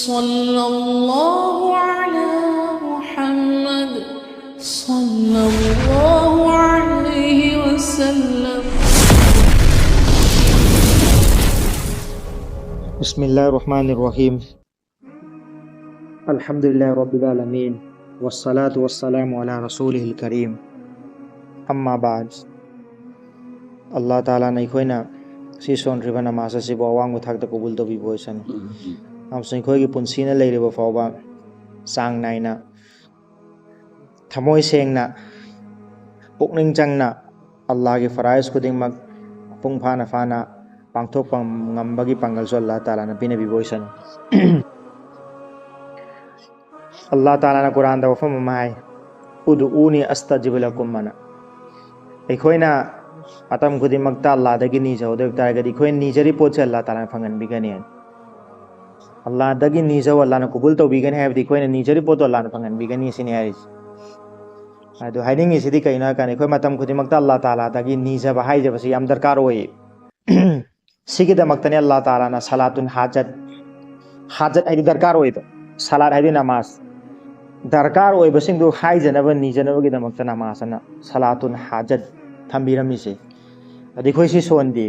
सल्लल्लाहु अला मुहम्मद सल्लल्लाहु अलैहि वसल्लम। बिस्मिल्लाहिर्रहमानिर्रहीम। अल्हम्दुलिल्लाहि रब्बिल आलमीन वस्सलातु वस्सलामु अला रसूलिहिल करीम। अम्मा बाद। अल्लाह ताला ने अखोइना सी सोनख्रिबा नमाज असिबु अवांगबा थाकता कबूल तौबिबो ओइसनु। अमसुं अखोइगी पुन्सिना लैरिबा फाउबा चांग नाइना थमोइ सेंगना पुकनिंग चंगना अल्लाहगी फराइज खुदिंगमक मपुंग फाना फाना पांगथोकपा ngambagi pangalsu Allah Ta'ala na pinabibo oisanu। Allah Ta'ala na Quran da wafam mahai ud'uni astajib lakum mana अखोइना मतम खुदिमक्ता अल्लाह दगी निजौदे तारगदी अखोइन निजरी पोचे अल्लाह ताला फंगन बिगने अल्लाह दगी निजौ अल्लाह ना कबूल तौबिगने हाबदी अखोइना निजरी पोतो अल्लाह ना फंगन बिगनी सिने हारिस अदु हाइदिंग इसिदी कइना काने अखोइ मतम खुदिमक्ता अल्लाह ताला दगी निजबा हाइजबसी याम दरकार ओइ। सिगिदमक्तने अल्लाह ताला ना सलातुन हाजत हाजत हाइदि दरकार ओइ सलात हाइदि नमाज दरकार ओइ बसिंगदु हाइजनब निजनबगिदमक्ता नमाज ना सलातुन हाजत थंबिरमिसे अदि खोइसि सोनदि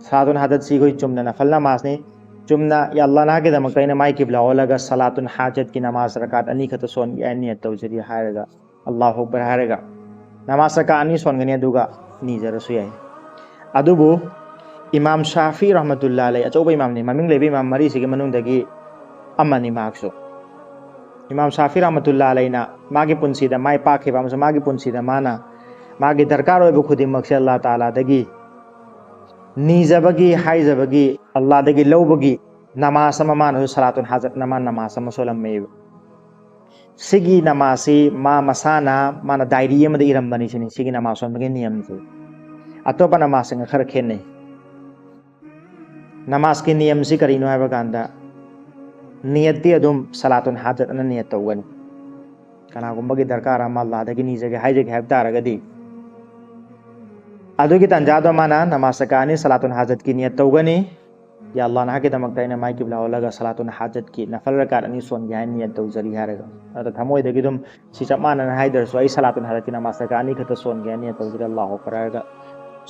सलातुन हाजत सी खोइ चुमना नफल नमाज ने चुमना या अल्लाह ना के दमक्ता इन माइ किबला ओलगा सलातुन हाजत की नमाज रकात अनि खत सोन या नियत तौजरी हायरगा अल्लाहु अकबर हायरगा नमाज रकात अनि सोनगनि अदुगा निजरसु याय। अदुबु इमाम शाफी रहमतुल्लाह अलैहि अचौबा इमाम ने ममिंग लेबे इमाम मरी सिगे मनुंगदगी अम्मनि मार्क्सो इमाम शाफी रहमतुल्लाह अलैहि ना मागी पुंसीदा माइ पाखेबा अमसु मागी पुंसीदा माना मागी दरकार ओइबो खुदिमक्से अल्लाह ताला दगी निजबगी हाइजबगी अल्लाह दगी लौबगी नमाज अमा मानो सलातुन हाजत नमा नमाज अमा सोलम्मे सिगी नमासी मा मसाना माना डायरी अमदा इरम्बनि सिनि सिगी नमाज सोलमगे नियम से अतोपा नमाज संग खर खेने नमाज की नियम से करीनो है बगांदा नियति अदुम सलातुन हाजत अन नियत तौगनी कनागुंबगी दरकार अमा अल्लाह दगी निजगे हाइजगे हैब तारगदी अदुगी तंजादो माना नमाज कानी सलातुन हाजत की नियत तौगनी या अल्लाह ना के दमकता इन माइ किबला ओलगा सलातुन हाजत की नफल रकात अनि सोन याय नियत तौजरी हारेगा अद थमोय दगी दुम सिचप माना हाइदरसो आई सलातुन हाजत की नमाज कानी खत सोन याय नियत तौजरी अल्लाह अकबर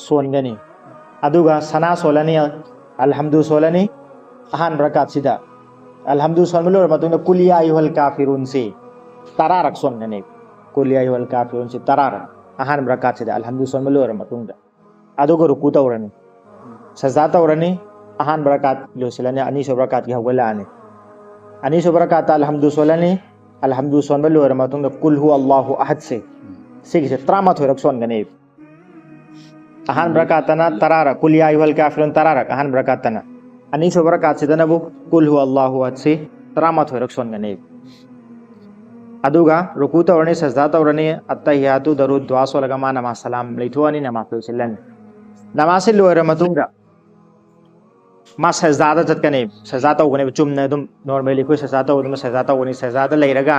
सोन गनी अदुगा सना सोलनी अल्हम्दु सोलनी अहान रकात सिदा अल्हम्दु सोलमलो मतुंग कुलिया अय्युहल काफिरुन से तरारक सोनगने कुलिया अय्युहल काफिरुन से तरारक अहान रकात सिदा अल्हम्दु सोलमलो मतुंग अदुगा रुकू तौरनी सजदा तौरनी अहान रकात लोसिलने अनि सब रकात की हवलाने अनि सब रकात अल्हम्दु सोलनी अल्हम्दु सोलमलो मतुंग कुल हु अल्लाहु अहद से सिगी से त्रामा थोरक सोनगने अहान रकातना तरारक कुलिया अय्युहल काफिरुन तरारक अहान रकातना अनि सब रकात सिदनबु कुल हु अल्लाहु अहद से त्रामा थोरक सोनगने अदुगा रुकू तौरनी सजदा तौरनी अत्तहियातु दरुद दुआ सोलगा मा नमाज सलाम लैथुआनी नमाज लोसिलन नमाज से लोयर मतुंगा मा सजदा चटकने सजदा तौगने चुमने दुम नॉर्मली कोई सजदा तौदम सजदा तौगनी सजदा लैरगा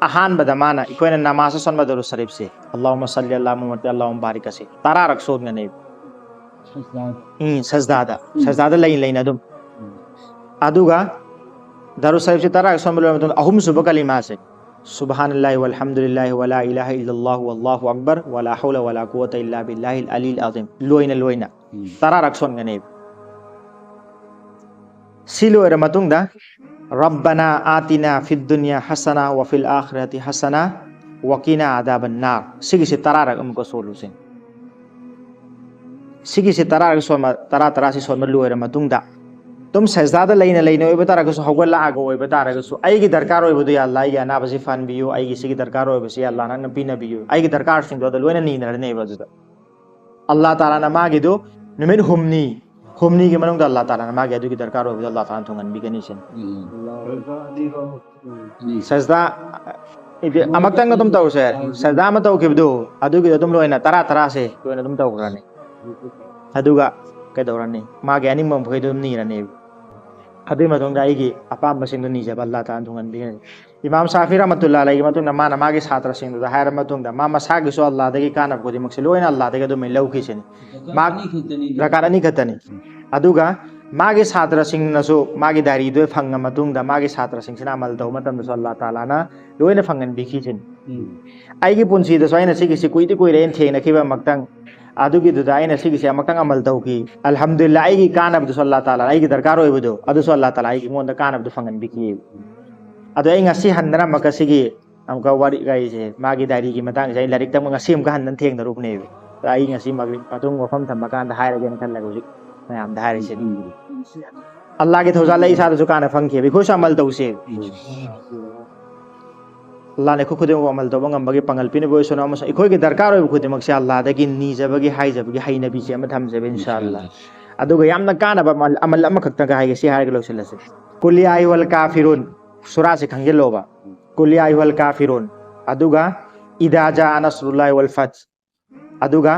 अहान बदमाना इकोइना नमाज सोन बदरु शरीफ से अल्लाहुम्मा सल्ली अला मुहम्मद अल्लाहुम्मा बारिक से तरारक सोदगने सजदा लैन लैन दुम अदुगा दरु शरीफ से तरारक सोन बदरु मतुं अहुम सुब कलिमा से सुब्हानल्लाहि वल्हम्दुलिल्लाहि वला इलाहा इल्लल्लाहु वल्लाहु अकबर वला हौला वला कुव्वता इल्ला बिल्लाहिल अलील अज़ीम लोइना तरारक सोनगने सिलो मतुंगदा रब्बना आतिना फिद दुनिया हसना व फिल आखिरति हसना वकीना आदाबन नार सिगी से तरारक अमको सोलुसिन सिगी से तरारक सोमा तरा से सोमा लोयर मतुंगदा तुम सजदा लैन लैन ओइब तारगसु हौगला आगो ओइब तारगसु आइगी दरकार ओइबदु या अल्लाह या नाबसि फानबियु आइगी सिगी दरकार ओइबसि या अल्लाह ना पिनबियु आइगी दरकार सिंगदो द लोइना नीनरने बजुदा अल्लाह ताला ना मागिदो नुमिन हुमनी के मनुंग अल्लाह ताला ना मागे अदुगी दरकार ओइबदु अल्लाह ताला थोंगन बिगनी सिन सजदा इदे अमक्तंग तुम तौसे सजदा म तौकिबदु अदुगी तुम लोइना तरा से लोइना तुम तौग्राने अदुगा कदौराने मागे अनिंग मम फैदु नीरने अदुई मतुंग आइगी अपाम बसिंगदु निजब अल्लाह ताला थोंगन बिगनी इमाम शाफी रहमतुल्लाह अलैहि मतुंग माना मागे छात्र सिंगदु हायर मतुंग मा मसागी सो अल्लाह दगी कानब खुदी मक्से लोइना अल्लाह दगी दु मे लौखिसिन मा रकात अनि खतनी अदुगा मागे सात्र सिंगनसु मागे दारी दो फंग मतुंगदा मागे सात्र सिंगसिना अमल तौ मतमदसु अल्लाह ताला ना लोइना फंगन बिखिसिन आइगी पुंसी दसु आइना सिगिसि कुइति कुइरेन थेंगनखिबा मक्तंग अदुगी दुदा आइना सिगिसि मक्तंग अमल तौकी अल्हम्दुलिल्लाह आइगी कानबदसु अल्लाह ताला आइगी दरकार ओइबदो अदुसु अल्लाह ताला आइगी मोंदा कानबदु फंगन बिखि अदो आई ngasi हन्नरा मकसिगी amka wari gai je magi dari gi matang jai larik tam ngasi amka hannan theng darup ne ai ngasi magri patung wafam tham makan da haira gen kan lagu jik mayam da haira se Allah ge thoja lai sa ju kana phang ke bi khosh amal tau se Allah ne khu khudem amal tau ngam bagi pangal pin bo sona ma ikoi ge darkar oi khudem mak sha Allah da gi ni ja bagi hai ja bagi hai nabi se am tham je inshallah adu ga yamna kana ba amal am khak ta ga hai ge si haira ge lo sel se kul ya ayyuhal kafirun sura se khangel lo ba kul ya ayyuhal kafirun aduga idza jaa nasrullahi wal fath aduga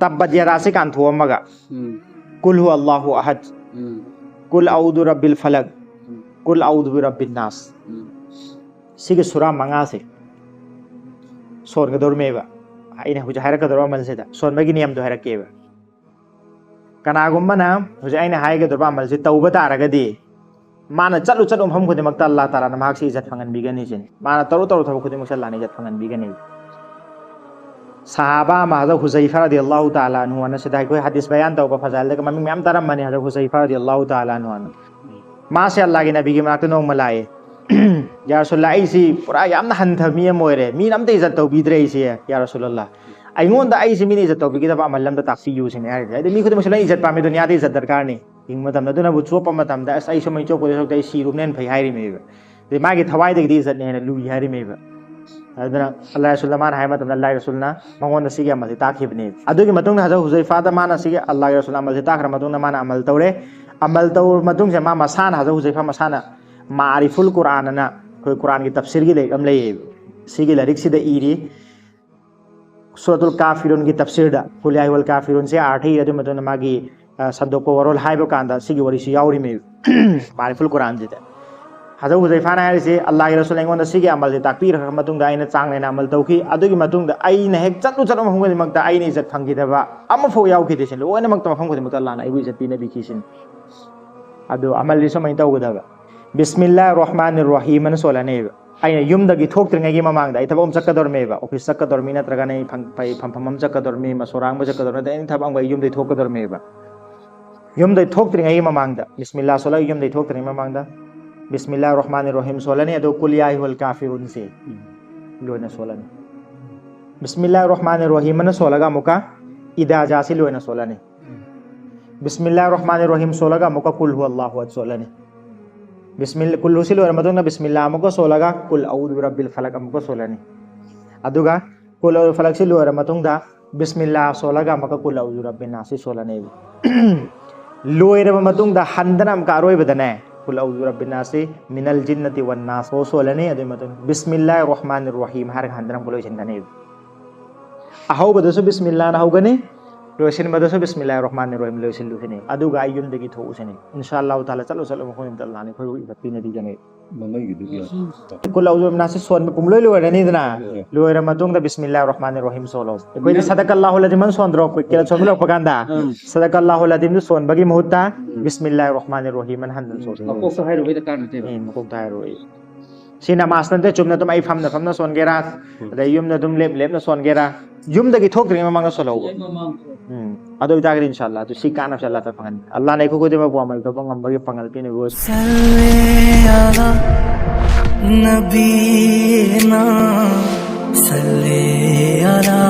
tabbat yada se kan thuamaga kul huwa Allahu ahad kul a'udhu rabbil falaq kul a'udhu bi rabbin nas sige sura manga se son ga dormeba aina huja haira ka dorma man se da son magi niyam do haira keba kana gummana huja aina haiga dorba mal se tauba taragadi mana chalu chalu ham khudi makta Allah taala na mak si izat phangan bigani sin mana taru taru thabu khudi mak Allah ni izat phangan bigani sahaba ma haza Huzaifa radhiyallahu taala anhu ana sidai koi hadis bayan tau ba fazal da mami mam taram mani haza Huzaifa radhiyallahu taala anhu ma se Allah gi nabi gi mak no malai ya rasulullah ai si pura yamna han tha mi moire mi nam te izat tau bidre si ya rasulullah ai ngon da ai si mi ni izat tau bigi da ba malam da taksi yu sin ai da mi khudi mak Allah izat pa mi dunya de izat darkar ni ing matam na duna bu chopa matam da ai somai chopo de sok dai si rum nen phai hairi me ba de ma gi thawai de di zat ne na lu hairi me ba adana Allah rasulullah man hai matam Allah rasulna mangon da sige amal ta khibne adu gi matung na haja Huzaifa da mana sige Allah rasulullah amal ta khra matung na mana amal tawre amal taw matung se ma masana haja Huzaifa masana ma'riful Qur'an na koi Qur'an gi tafsir gi le am le sige larik si da iri suratul kafirun gi tafsir da kul ya ayyuhal kafirun se 8 adu matung na magi sadoko warol haibo kanda sigi wari si yauri me mariful Qur'an jita haja Huzaifa na hari se Allah gi rasul ngon da sigi amal de takbir ha matung da aina chang ne amal tauki adu gi matung da aina hek chatu chatu ma hungani makta aina izat phangi da ba am fo yaw ki de sin lo na makta phang ko de makta Allah na ibu izat pi nabi ki sin adu amal ri samai tau da ba bismillahir rahmanir rahim an solane aina yum da gi thok tringa gi mamang da ithabam chakador me ba office chakador mi na traga nei phang pai pham pham chakador mi ma sorang ba chakador da in thabang ba yum de thokador me ba yum dai thok tringa yi mamangda bismillah sola yum dai thok tringa mamangda bismillahir rahmanir rahim solani adu kul ya ayyuhal kafirun se loina solani bismillahir rahmanir rahim na solaga muka ida jasi loina solani bismillahir rahmanir rahim solaga muka kul huwallahu ahad solani bismillah kul husilu ramaduna bismillah muka solaga kul a'udhu birabbil falaq muka solani aduga kul a'udhu falaq silu ramatungda bismillah solaga muka kul a'udhu birabbin nas solani loiraba matungda handanam ka aroi badane kul a'udhu birabbin nas minal jinnati wan nas o solane adu matung bismillahir rahmanir rahim har handanam ko loisin dane ahau badasu bismillah na hogane loisin badasu bismillahir rahmanir rahim loisin lufine adu ga ayum degi tho usene inshallah taala chalo chalo ko im Allah ne khoi ibati ne di jane mangai gitu ya kul a'udhu birabbin nas son pum loi loi ni dana loira matungda bismillahir rahmanir rahim solo koi sadakallahu alazim son drop kela son lo paganda sadakallahu alazim son bagi muhutta bismillahir rahmanir rahim an handan so ko so hairu da kan te ko tayro si namas nante chumna tum ai famna son gera da yum na tum lep na son gera yum da gi thok ring ma mang solo ado ita gari inshallah to si kana inshallah ta pangan Allah nai ko de ma bu amal to pangam bagi pangal pine go salli ala nabiyina salli ala